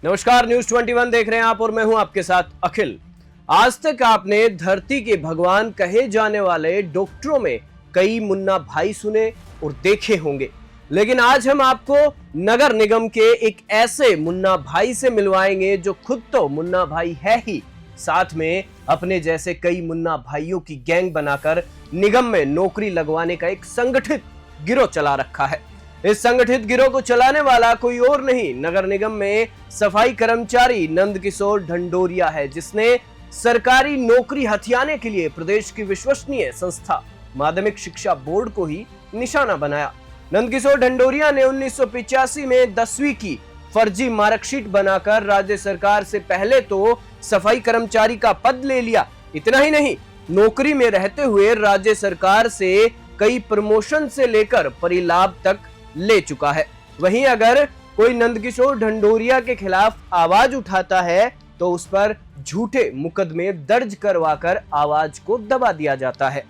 नमस्कार, न्यूज 21 देख रहे हैं आप और मैं हूं आपके साथ अखिल। आज तक आपने धरती के भगवान कहे जाने वाले डॉक्टरों में कई मुन्ना भाई सुने और देखे होंगे, लेकिन आज हम आपको नगर निगम के एक ऐसे मुन्ना भाई से मिलवाएंगे जो खुद तो मुन्ना भाई है ही, साथ में अपने जैसे कई मुन्ना भाइयों की गैंग बनाकर निगम में नौकरी लगवाने का एक संगठित गिरोह चला रखा है। इस संगठित गिरोह को चलाने वाला कोई और नहीं, नगर निगम में सफाई कर्मचारी नंदकिशोर ढंडोरिया है, जिसने सरकारी नौकरी हथियाने के लिए प्रदेश की विश्वसनीय संस्था माध्यमिक शिक्षा बोर्ड को ही निशाना बनाया। नंदकिशोर ढंडोरिया ने 1985 में 10वीं की फर्जी मार्कशीट बनाकर राज्य सरकार से पहले तो सफाई कर्मचारी का पद ले लिया। इतना ही नहीं, नौकरी में रहते हुए राज्य सरकार से कई प्रमोशन से लेकर परिलाभ तक ले चुका है। वहीं अगर कोई नंदकिशोर ढंडोरिया के खिलाफ आवाज उठाता है तो उस पर झूठे मुकदमे दर्ज करवाकर आवाज को दबा दिया जाता है।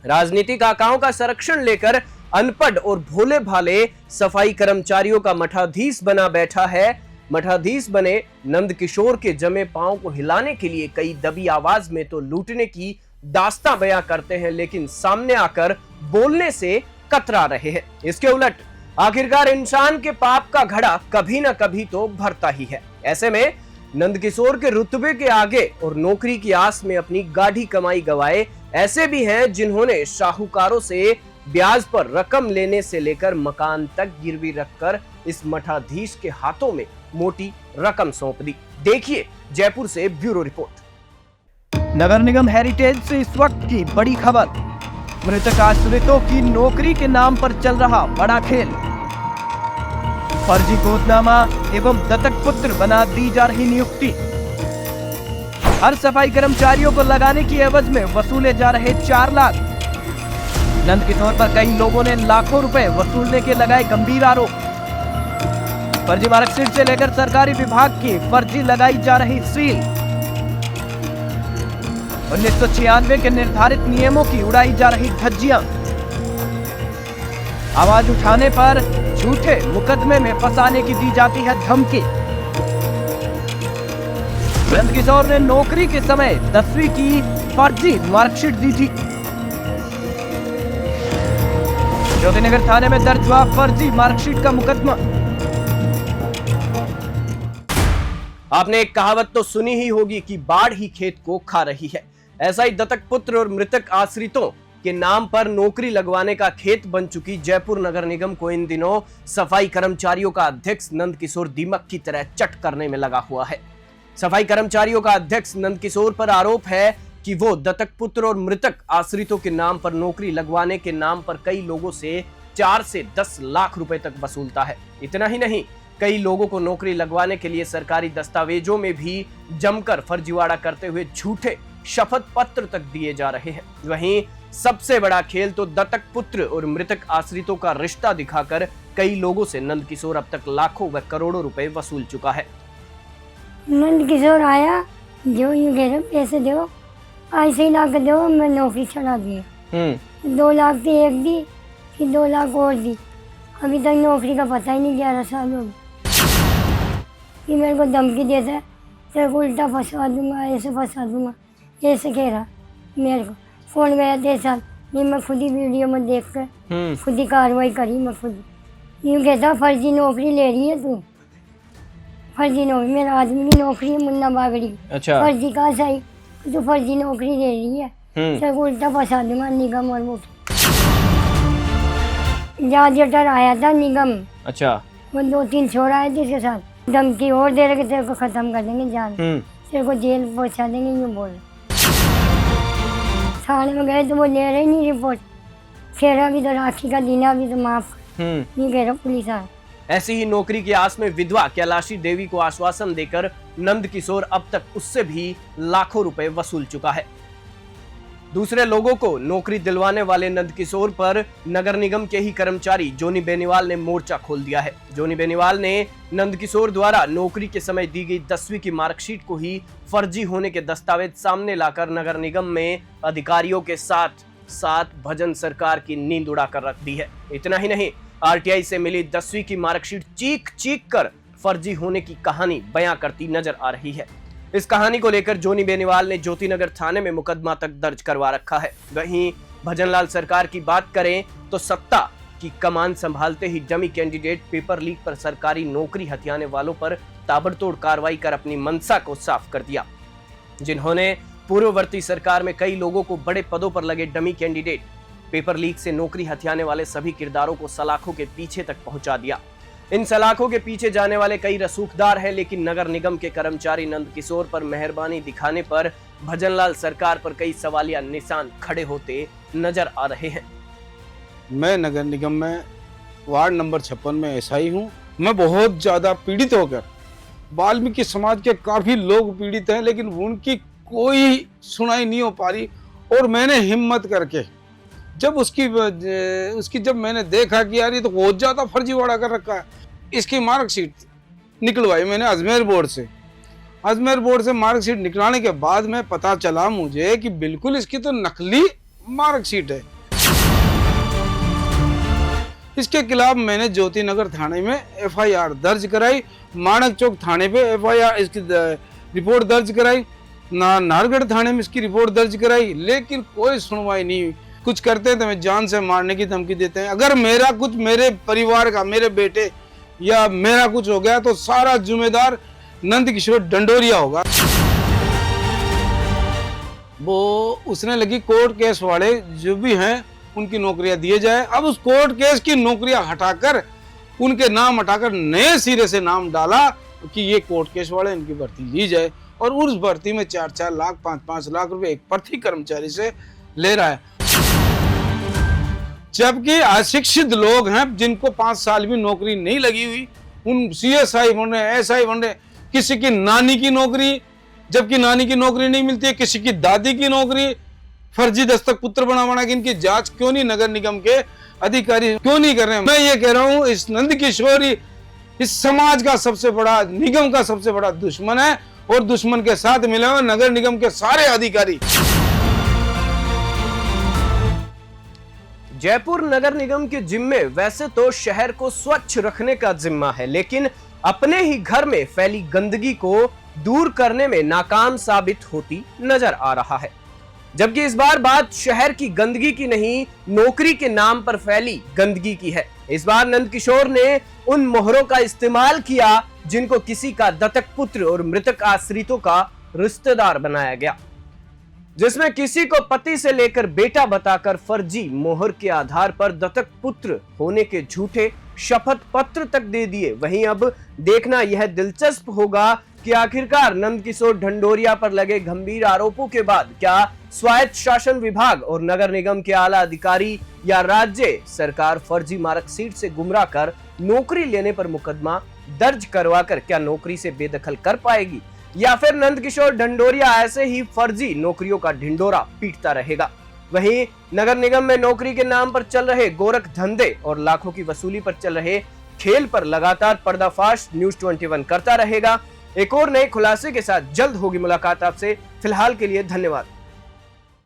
राजनीतिक आकाओं का संरक्षण लेकर अनपढ़ और भोले भाले सफाई कर्मचारियों का मठाधीश बना बैठा है। मठाधीश बने नंदकिशोर के जमे पांव को हिलाने के लिए कई दबी आवाज में तो लूटने की दास्तां बयां करते हैं, लेकिन सामने आकर बोलने से कतरा रहे हैं। इसके उलट आखिरकार इंसान के पाप का घड़ा कभी ना कभी तो भरता ही है। ऐसे में नंदकिशोर के रुतबे के आगे और नौकरी की आस में अपनी गाढ़ी कमाई गवाए ऐसे भी हैं जिन्होंने शाहूकारों से ब्याज पर रकम लेने से लेकर मकान तक गिरवी रखकर इस मठाधीश के हाथों में मोटी रकम सौंप दी। देखिए जयपुर से ब्यूरो रिपोर्ट। नगर निगम हेरिटेज से इस वक्त की बड़ी खबर, मृतक आश्रितों की नौकरी के नाम पर चल रहा बड़ा खेल। फर्जी गोदनामा एवं दत्तक पुत्र बना दी जा रही नियुक्ति। हर सफाई कर्मचारियों को लगाने की एवज में वसूले जा रहे 4 लाख। नंदकिशोर पर कई लोगों ने लाखों रुपए वसूलने के लगाए गंभीर आरोप। फर्जी मार्कशीट से लेकर सरकारी विभाग की फर्जी लगाई जा रही सील। 1996 के निर्धारित नियमों की उड़ाई जा रही धज्जियां। आवाज उठाने पर झूठे मुकदमे में फंसाने की दी जाती है धमकी। नंदकिशोर ने नौकरी के समय 10वीं की फर्जी मार्कशीट दी थी। ज्योतिनगर थाने में दर्ज हुआ फर्जी मार्कशीट का मुकदमा। आपने एक कहावत तो सुनी ही होगी कि बाढ़ ही खेत को खा रही है। ऐसा ही दत्तक पुत्र और मृतक आश्रितों के नाम पर नौकरी लगवाने का खेत बन चुकी जयपुर नगर निगम को इन दिनों सफाई कर्मचारियों का अध्यक्ष नंदकिशोर दीमक की तरह चट करने में लगा हुआ है। सफाई कर्मचारियों का अध्यक्ष नंदकिशोर पर आरोप है कि वो दत्तक पुत्र और मृतक आश्रितों के नाम पर नौकरी लगवाने के नाम पर कई लोगों से 4 से 10 लाख रुपए तक वसूलता है। इतना ही नहीं, कई लोगों को नौकरी लगवाने के लिए सरकारी दस्तावेजों में भी जमकर फर्जीवाड़ा करते हुए झूठे शपथ पत्र तक दिए जा रहे हैं। वहीं सबसे बड़ा खेल तो दत्तक पुत्र और मृतक आश्रितों का रिश्ता दिखाकर कई लोगों से नंदकिशोर अब तक लाखों व करोड़ों रुपए वसूल चुका है। नंदकिशोर आया, जो यूं कह रहे पैसे दो, ऐसे ही ला कर दो, मैं नौकरी चढ़ा दी। 2 लाख थी एक दी, फिर 2 लाख और दी। अभी तक नौकरी का पता ही नहीं, 11 साल हो गए। फिर मेरे को धमकी देता है, तेरे को उल्टा फंसा दूंगा, ऐसे फंसा दूंगा, ऐसे कह रहा मेरे को। फोन गया 3 साल, नहीं मैं खुद ही वीडियो में देख कर खुद ही कार्रवाई करी। मैं खुद यूँ कहता फर्जी नौकरी ले रही है तू, फर्जी नौकरी, मेरा आदमी की नौकरी है मुन्ना बागड़ी। अच्छा। फर्जी कहाँ से आई, तू फर्जी नौकरी ले रही है, तेरे को उल्टा फंसा दूंगा निगम और वो। जटर आया था निगम। अच्छा। वो 2-3 छोरा आए थे इसके साथ, धमकी और दे रहे तेरे को खत्म कर देंगे जान, तेरे को जेल पहुंचा देंगे, यूँ बोल। थाने में गए तो वो ले रहे नहीं रिपोर्ट, कह रहा अभी तो राखी का दिन है, अभी तो माफ नहीं कह रहा पुलिस आ। ऐसी ही नौकरी की आस में विधवा कैलाशी देवी को आश्वासन देकर नंदकिशोर अब तक उससे भी लाखों रुपए वसूल चुका है। दूसरे लोगों को नौकरी दिलवाने वाले नंदकिशोर पर नगर निगम के ही कर्मचारी जोनी बेनीवाल ने मोर्चा खोल दिया है। जोनी बेनीवाल ने नंदकिशोर द्वारा नौकरी के समय दी गई 10वीं की मार्कशीट को ही फर्जी होने के दस्तावेज सामने लाकर नगर निगम में अधिकारियों के साथ साथ भजन सरकार की नींद उड़ाकर रख दी है। इतना ही नहीं, आरटीआई से मिली 10वीं की मार्कशीट चीख चीख कर फर्जी होने की कहानी बयां करती नजर आ रही है। इस कहानी को लेकर जोनी बेनीवाल ने ज्योतिनगर थाने में मुकदमा तक दर्ज करवा रखा है। वहीं भजनलाल सरकार की बात करें तो सत्ता की कमान संभालते ही डमी कैंडिडेट पेपर लीक पर सरकारी नौकरी हथियाने वालों पर ताबड़तोड़ कार्रवाई कर अपनी मंशा को साफ कर दिया। जिन्होंने पूर्ववर्ती सरकार में कई लोगों को बड़े पदों पर लगे डमी कैंडिडेट पेपर लीक से नौकरी हथियाने वाले सभी किरदारों को सलाखों के पीछे तक पहुंचा दिया। इन सलाखों के पीछे जाने वाले कई रसूखदार हैं, लेकिन नगर निगम के कर्मचारी नंद किशोर पर मेहरबानी दिखाने पर भजनलाल सरकार पर कई सवालिया निशान खड़े होते नजर आ रहे हैं। मैं नगर निगम में वार्ड नंबर 56 में एसआई हूँ। मैं बहुत ज़्यादा पीड़ित होकर, वाल्मीकि समाज के काफ़ी लोग पीड़ित हैं, लेकिन उनकी कोई सुनाई नहीं हो पा रही। और मैंने हिम्मत करके जब मैंने देखा कि यार ये तो बहुत ज़्यादा फर्जीवाड़ा कर रखा है, इसकी मार्कशीट निकलवाई मैंने अजमेर बोर्ड से मार्कशीट निकलाने के बाद में पता चला मुझे कि बिल्कुल इसकी तो नकली मार्कशीट है। इसके खिलाफ मैंने ज्योतिनगर थाने में एफआईआर दर्ज कराई, माणक चौक थाने पे एफआईआर इसकी रिपोर्ट दर्ज कराई, नाहरगढ़ थाने में इसकी रिपोर्ट दर्ज कराई, लेकिन कोई सुनवाई नहीं हुई। कुछ करते हैं तो हमें जान से मारने की धमकी देते हैं। अगर मेरा कुछ, मेरे परिवार का, मेरे बेटे या मेरा कुछ हो गया तो सारा जिम्मेदार नंद किशोर ढंडोरिया होगा। वो उसने लगी कोर्ट केस वाले जो भी हैं उनकी नौकरियां दिए जाए। अब उस कोर्ट केस की नौकरियां हटाकर, उनके नाम हटाकर नए सिरे से नाम डाला कि ये कोर्ट केस वाले, इनकी भर्ती ली जाए। और उस भर्ती में 4-4 लाख 5-5 लाख रुपए एक प्रति कर्मचारी से ले रहा है, जबकि अशिक्षित लोग हैं जिनको 5 साल भी नौकरी नहीं लगी हुई, उन सीएसआई बन रहे, एसआई बन रहे। किसी की नानी की नौकरी, जबकि नानी की नौकरी नहीं मिलती है, किसी की दादी की नौकरी, फर्जी दस्तक पुत्र बना के इनकी जांच क्यों नहीं नगर निगम के अधिकारी क्यों नहीं कर रहे हैं? मैं ये कह रहा हूँ, इस नंद किशोर इस समाज का सबसे बड़ा, निगम का सबसे बड़ा दुश्मन है, और दुश्मन के साथ मिले हुए नगर निगम के सारे अधिकारी। जयपुर नगर निगम के जिम्मे वैसे तो शहर को स्वच्छ रखने का जिम्मा है, लेकिन अपने ही घर में फैली गंदगी को दूर करने में नाकाम साबित होती नजर आ रहा है। जबकि इस बार बात शहर की गंदगी की नहीं, नौकरी के नाम पर फैली गंदगी की है। इस बार नंद किशोर ने उन मोहरों का इस्तेमाल किया जिनको किसी का दत्तक पुत्र और मृतक आश्रितों का रिश्तेदार बनाया गया, जिसमें किसी को पति से लेकर बेटा बताकर फर्जी मोहर के आधार पर दत्तक पुत्र होने के झूठे शपथ पत्र तक दे दिए। वहीं अब देखना यह दिलचस्प होगा कि आखिरकार नंद किशोर ढंडोरिया पर लगे गंभीर आरोपों के बाद क्या स्वायत्त शासन विभाग और नगर निगम के आला अधिकारी या राज्य सरकार फर्जी मार्कशीट से गुमराह कर नौकरी लेने पर मुकदमा दर्ज करवाकर क्या नौकरी से बेदखल कर पाएगी, या फिर नंद किशोर ढंडोरिया ऐसे ही फर्जी नौकरियों का ढिंडोरा पीटता रहेगा। वहीं नगर निगम में नौकरी के नाम पर चल रहे गोरख धंधे और लाखों की वसूली पर चल रहे खेल पर लगातार पर्दाफाश न्यूज़ 21 करता रहेगा। एक और नए खुलासे के साथ जल्द होगी मुलाकात आपसे। फिलहाल के लिए धन्यवाद।